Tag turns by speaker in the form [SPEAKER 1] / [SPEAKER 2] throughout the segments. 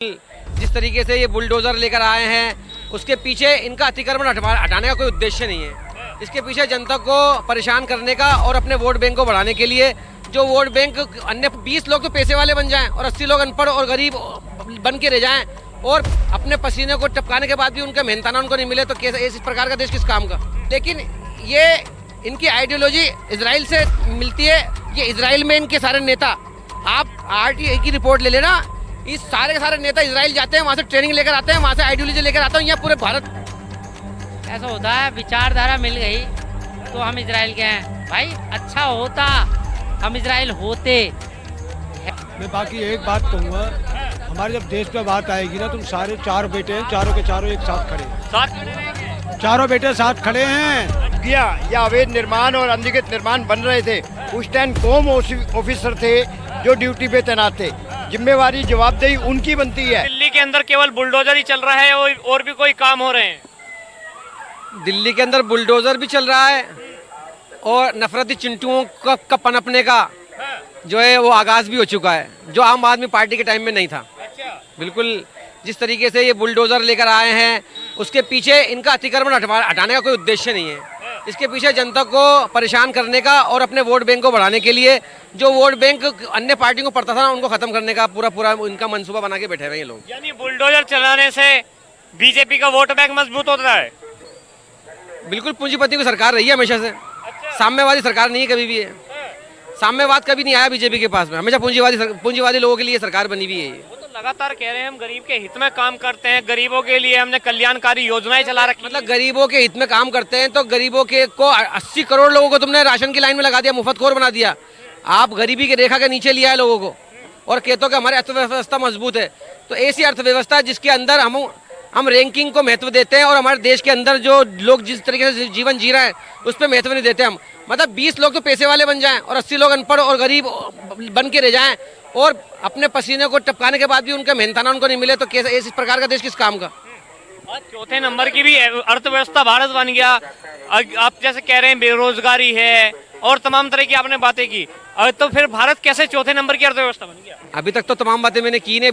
[SPEAKER 1] जिस तरीके से ये बुलडोज़र लेकर आए हैं उसके पीछे इनका अतिक्रमण हटाने का कोई उद्देश्य नहीं है। इसके पीछे जनता को परेशान करने का और अपने वोट बैंक को बढ़ाने के लिए जो वोट बैंक अन्य 20 लोग तो पैसे वाले बन जाएं और 80 लोग अनपढ़ और गरीब बन के रह जाएं और अपने पसीने को टपकाने के बाद भी उनका मेहनताना उनको नहीं मिले तो कैसे इस प्रकार का देश किस काम का। लेकिन ये इनकी आइडियोलॉजी इजराइल से मिलती है। ये इजराइल में इनके सारे नेता, आप RTI की रिपोर्ट ले लेना, इस सारे के सारे नेता इजराइल जाते हैं, वहाँ से ट्रेनिंग लेकर आते हैं, वहाँ से आइडियोलॉजी लेकर आते हैं। यहाँ पूरे भारत
[SPEAKER 2] ऐसा होता है, विचारधारा मिल गई तो हम इजराइल के हैं। भाई अच्छा होता हम इजराइल होते।
[SPEAKER 3] मैं बाकी एक बात कहूँगा, हमारे जब देश पे बात आएगी ना, तुम सारे चार बेटे हैं, चारों के चारों एक साथ खड़े हैं, चारों बेटे साथ खड़े हैं।
[SPEAKER 4] या अवैध निर्माण और अनधिकृत निर्माण बन रहे थे, उस टाइम कॉम ऑफिसर थे जो ड्यूटी पे तैनात थे, जिम्मेवारी जवाबदेही उनकी बनती है।
[SPEAKER 5] दिल्ली के अंदर केवल बुलडोजर ही चल रहा है और भी कोई काम हो रहे हैं?
[SPEAKER 1] दिल्ली के अंदर बुलडोज़र भी चल रहा है और नफरती चिंटुओं का पनपने का जो है वो आगाज भी हो चुका है, जो आम आदमी पार्टी के टाइम में नहीं था। बिल्कुल जिस तरीके से ये बुलडोज़र लेकर आए हैं उसके पीछे इनका अतिक्रमण हटाने का कोई उद्देश्य नहीं है। इसके पीछे जनता को परेशान करने का और अपने वोट बैंक को बढ़ाने के लिए जो वोट बैंक अन्य पार्टियों को पड़ता था ना, उनको खत्म करने का पूरा इनका मंसूबा बना के बैठे हुए ये लोग।
[SPEAKER 5] यानी बुलडोजर चलाने से बीजेपी का वोट बैंक मजबूत होता है?
[SPEAKER 1] बिल्कुल पूंजीपति की सरकार रही है हमेशा से, साम्यवादी सरकार नहीं है कभी भी है। साम्यवाद कभी नहीं आया बीजेपी के पास में, हमेशा पूंजीवादी लोगों के लिए सरकार बनी हुई है।
[SPEAKER 5] वो तो लगातार कह रहे हैं हम गरीब के हित में काम करते हैं, गरीबों के लिए हमने कल्याणकारी योजनाएं चला रखी।
[SPEAKER 1] मतलब गरीबों के हित में काम करते हैं तो गरीबों के को 80 करोड़ लोगों को तुमने राशन की लाइन में लगा दिया, मुफ्तखोर बना दिया। आप गरीबी की रेखा के नीचे लिया है लोगों को और कहते हो कि हमारी अर्थव्यवस्था मजबूत है। तो ऐसी अर्थव्यवस्था जिसके अंदर हम रैंकिंग को महत्व देते हैं और हमारे देश के अंदर जो लोग जिस तरीके से जीवन जी रहे हैं उस पर महत्व नहीं देते हम। मतलब 20 लोग तो पैसे वाले बन जाएं और 80 लोग अनपढ़ और गरीब बन के रह जाएं और अपने पसीने को टपकाने के बाद भी उनका मेहनताना उनको नहीं मिले तो कैसे इस प्रकार का देश किस काम का।
[SPEAKER 5] चौथे नंबर की भी अर्थव्यवस्था भारत बन गया। आप जैसे कह रहे हैं बेरोजगारी है और तमाम तरह की आपने बातें की, तो फिर भारत कैसे चौथे नंबर की अर्थव्यवस्था बन गया? अभी तक तो तमाम बातें मैंने की नहीं,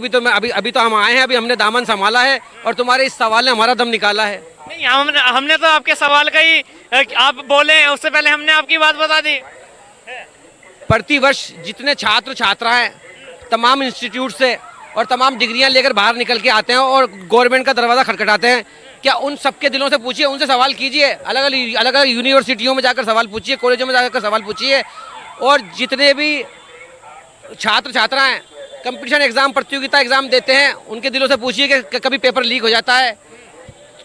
[SPEAKER 5] अभी तो हम आए हैं, अभी हमने दामन संभाला है और तुम्हारे इस सवाल ने हमारा दम निकाला है। नहीं, हमने तो आपके सवाल का ही आप बोले, उससे पहले हमने आपकी बात बता दी।
[SPEAKER 1] प्रतिवर्ष जितने छात्र छात्राएं तमाम इंस्टीट्यूट से और तमाम डिग्रियां लेकर बाहर निकल के आते हैं और गवर्नमेंट का दरवाज़ा खटखटाते हैं, क्या उन सबके दिलों से पूछिए, उनसे सवाल कीजिए, अलग अलग यूनिवर्सिटियों में जाकर सवाल पूछिए, कॉलेजों में जाकर सवाल पूछिए और जितने भी छात्र छात्राएं कंपटीशन एग्ज़ाम, प्रतियोगिता एग्ज़ाम देते हैं, उनके दिलों से पूछिए कि कभी पेपर लीक हो जाता है,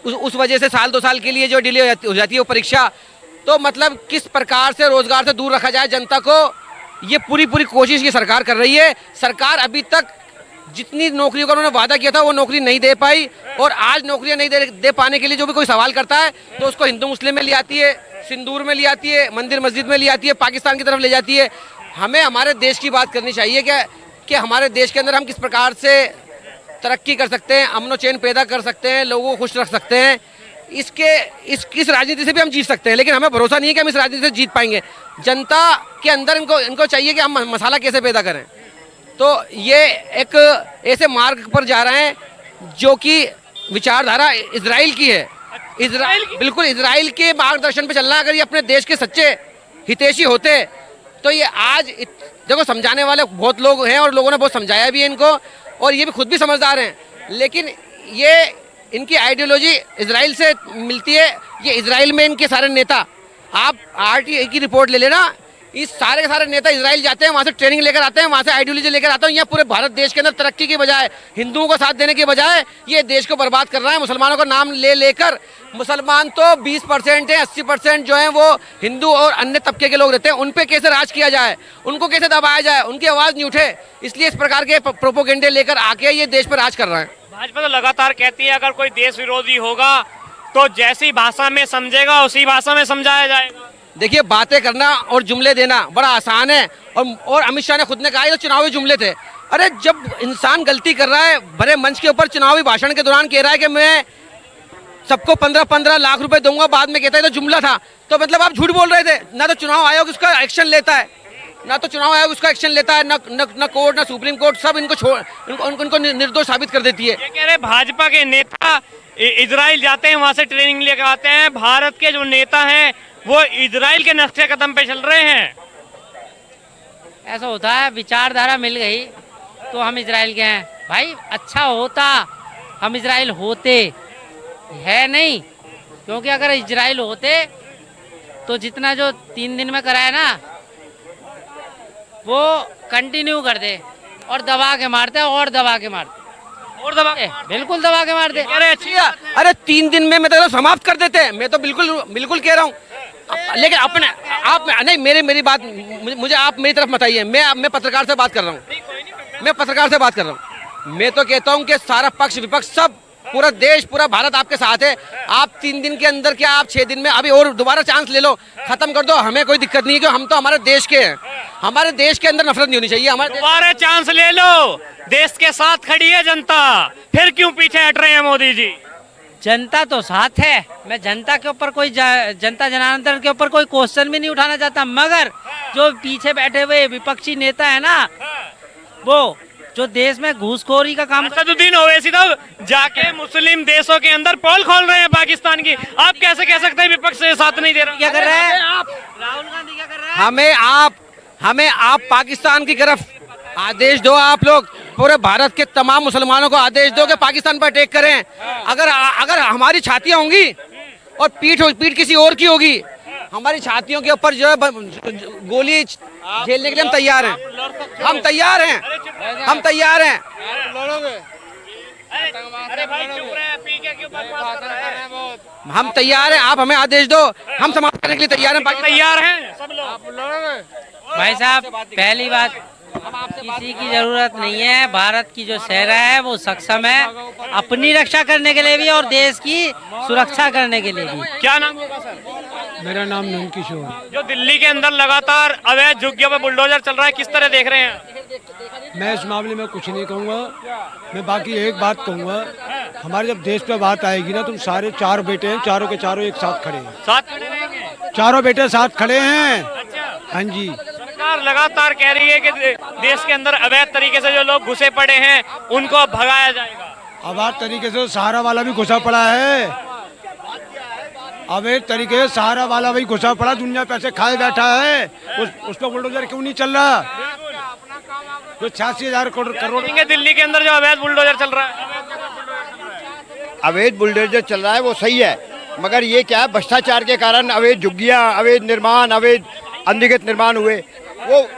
[SPEAKER 1] उस वजह से साल 2 साल के लिए जो डिले हो जाती है वो परीक्षा। तो मतलब किस प्रकार से रोजगार से दूर रखा जाए जनता को, ये पूरी कोशिश ये सरकार कर रही है। सरकार अभी तक जितनी नौकरियों का उन्होंने वादा किया था वो नौकरी नहीं दे पाई और आज नौकरियां नहीं दे पाने के लिए जो भी कोई सवाल करता है तो उसको हिंदू मुस्लिम में ले आती है, सिंदूर में ले आती है, मंदिर मस्जिद में ले आती है, पाकिस्तान की तरफ ले जाती है। हमें हमारे देश की बात करनी चाहिए कि हमारे देश के अंदर हम किस प्रकार से तरक्की कर सकते हैं, अमन चैन पैदा कर सकते हैं, लोगों को खुश रख सकते हैं। इस राजनीति से भी हम जीत सकते हैं, लेकिन हमें भरोसा नहीं है कि हम इस राजनीति से जीत पाएंगे। जनता के अंदर इनको चाहिए कि हम मसाला कैसे पैदा करें। तो ये एक ऐसे मार्ग पर जा रहे हैं जो कि विचारधारा इजराइल की है। बिल्कुल इजराइल के मार्गदर्शन पे चलना। अगर ये अपने देश के सच्चे हितैषी होते तो ये आज देखो समझाने वाले बहुत लोग हैं और लोगों ने बहुत समझाया भी है इनको और ये भी खुद भी समझदार हैं, लेकिन ये इनकी आइडियोलॉजी इजराइल से मिलती है। ये इजराइल में इनके सारे नेता, आप RTI की रिपोर्ट ले लेना, इस सारे के सारे नेता इजराइल जाते हैं, वहाँ से ट्रेनिंग लेकर आते हैं, वहाँ से आइडियोलॉजी लेकर आते हैं। यहाँ पूरे भारत देश के अंदर तरक्की की बजाय, हिंदुओं को साथ देने के बजाय ये देश को बर्बाद कर रहा है। मुसलमानों का नाम लेकर, मुसलमान तो 20% है, 80% जो है वो हिंदू और अन्य तबके के लोग रहते हैं। उन पे कैसे राज किया जाए, उनको कैसे दबाया जाए, उनकी आवाज़ नहीं उठे, इसलिए इस प्रकार के प्रोपोगेंडे लेकर आके ये देश पर राज कर रहे हैं।
[SPEAKER 5] भाजपा तो लगातार कहती है अगर कोई देश विरोधी होगा तो जैसी भाषा में समझेगा उसी भाषा में समझाया जाएगा।
[SPEAKER 1] देखिए, बातें करना और जुमले देना बड़ा आसान है और अमित शाह ने खुद ने कहा ये तो चुनावी जुमले थे। अरे जब इंसान गलती कर रहा है, भरे मंच के ऊपर चुनावी भाषण के दौरान कह रहा है कि मैं सबको 15-15 लाख रुपए दूंगा, बाद में कहता है तो जुमला था, तो मतलब आप झूठ बोल रहे थे ना। तो चुनाव आयोग इसका एक्शन लेता है। ना तो चुनाव आयोग उसका एक्शन लेता है, न कोर्ट, न सुप्रीम कोर्ट, सब इनको छोड़ उनको निर्दोष साबित कर देती है।
[SPEAKER 5] ये कह रहे भाजपा के नेता इजराइल जाते हैं, वहां से ट्रेनिंग लेकर आते हैं, भारत के जो नेता हैं वो इजराइल के नक्शे कदम पे चल रहे हैं।
[SPEAKER 2] ऐसा होता है, विचारधारा मिल गई तो हम इजराइल के हैं। भाई अच्छा होता हम इजराइल होते, है नहीं, क्योंकि अगर इजराइल होते तो जितना जो 3 दिन में कराया ना वो कंटिन्यू कर दे और दबा के मारते और दबा के मारते
[SPEAKER 5] और दबा
[SPEAKER 2] बिल्कुल दबा के मारते।
[SPEAKER 5] कह रहे अच्छी
[SPEAKER 1] अरे 3 दिन में मैं तो समाप्त कर देते हैं, मैं तो बिल्कुल कह रहा हूँ। लेकिन अपने आप नहीं, मेरी बात मुझे आप मेरी तरफ मत आइए, मैं पत्रकार से बात कर रहा हूँ, मैं पत्रकार से बात कर रहा हूँ। मैं तो कहता हूँ कि सारा पक्ष विपक्ष सब, पूरा देश, पूरा भारत आपके साथ है। आप 3 दिन के अंदर क्या, आप 6 दिन में अभी और दोबारा चांस ले लो, खत्म कर दो, हमें कोई दिक्कत नहीं है, क्योंकि हम तो हमारे देश के हैं। हमारे देश के अंदर नफरत नहीं होनी चाहिए। हमारे
[SPEAKER 5] दोबारा चांस ले लो, देश के साथ खड़ी है जनता, फिर क्यों पीछे हट रहे हैं मोदी जी?
[SPEAKER 2] जनता तो साथ है, मैं जनता के ऊपर कोई जनता जनार्दन के ऊपर कोई क्वेश्चन भी नहीं उठाना चाहता, मगर जो पीछे बैठे हुए विपक्षी नेता है ना, वो जो देश में घूसखोरी का काम
[SPEAKER 5] असदुद्दीन ओवैसी तो जाके मुस्लिम देशों के अंदर पोल खोल रहे हैं पाकिस्तान की। आप कैसे कह सकते हैं विपक्ष से साथ नहीं दे रहे?
[SPEAKER 2] क्या कर रहे हैं आप? राहुल गांधी क्या कर रहे हैं?
[SPEAKER 1] हमें आप पाकिस्तान की तरफ आदेश दो। आप लोग पूरे भारत के तमाम मुसलमानों को आदेश दो कि पाकिस्तान पर अटैक करें। अगर हमारी छातियां होंगी और पीठ किसी और की होगी, हमारी छातियों के ऊपर जो है गोली झेलने के लिए हम तैयार हैं। हम तैयार हैं।
[SPEAKER 5] अरे भाई चुप रहे, पी के क्यों बकवास कर रहे हैं?
[SPEAKER 1] हम तैयार हैं, आप हमें आदेश दो, हम समाप्त करने के लिए तैयार हैं।
[SPEAKER 5] तैयार हैं सब लोग।
[SPEAKER 2] भाई साहब, पहली बात, किसी की जरूरत नहीं है। भारत की जो सेना है वो सक्षम है अपनी रक्षा करने के लिए भी और देश की सुरक्षा करने के लिए भी।
[SPEAKER 5] क्या नाम होगा सर?
[SPEAKER 3] मेरा नाम नंद किशोर।
[SPEAKER 5] जो दिल्ली के अंदर लगातार अवैध झुग्गियों पे बुलडोजर चल रहा है, किस तरह देख रहे हैं?
[SPEAKER 3] मैं इस मामले में कुछ नहीं कहूँगा, मैं बाकी एक बात कहूँगा, हमारे जब देश पे बात आएगी ना, तुम सारे 4 बेटे हैं, चारों के चारों एक साथ खड़े हैं।
[SPEAKER 5] साथ खड़े रहेंगे?
[SPEAKER 3] चारों बेटे साथ खड़े हैं।
[SPEAKER 5] अच्छा।
[SPEAKER 3] हाँ जी।
[SPEAKER 5] सरकार लगातार कह रही है कि देश के अंदर अवैध तरीके से जो लोग घुसे पड़े हैं उनको अब भगाया जाएगा।
[SPEAKER 3] अवैध तरीके से सहारा वाला भी घुसा पड़ा है। अवैध तरीके से सहारा वाला भी घुसा पड़ा, दुनिया पैसे खाए बैठा है। उस पर बुलडोजर क्यों नहीं चल रहा? जो 86,000 करोड़
[SPEAKER 5] दिल्ली के अंदर जो अवैध बुलडोजर चल रहा है,
[SPEAKER 4] अवैध बुलडोजर चल रहा है वो सही है, मगर ये क्या है, भ्रष्टाचार के कारण अवैध झुग्गियाँ, अवैध निर्माण, अवैध अनधिकृत निर्माण हुए। वो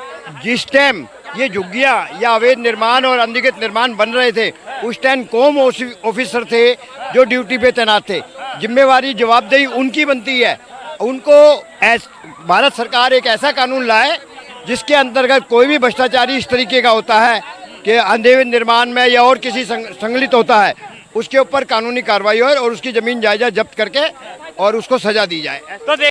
[SPEAKER 4] जिस टाइम ये झुग्गियाँ या अवैध निर्माण और अनधिकृत निर्माण बन रहे थे, उस टाइम कॉम ऑफिसर थे जो ड्यूटी पे तैनात थे। जिम्मेवारी जवाबदेही उनकी बनती है। उनको भारत सरकार एक ऐसा कानून लाए जिसके अंतर्गत कोई भी भ्रष्टाचारी इस तरीके का होता है कि अनधिकृत निर्माण में या और किसी संगलित होता है, उसके ऊपर कानूनी कार्रवाई हो और उसकी ज़मीन जायजा जब्त करके और उसको सजा दी जाए।
[SPEAKER 5] तो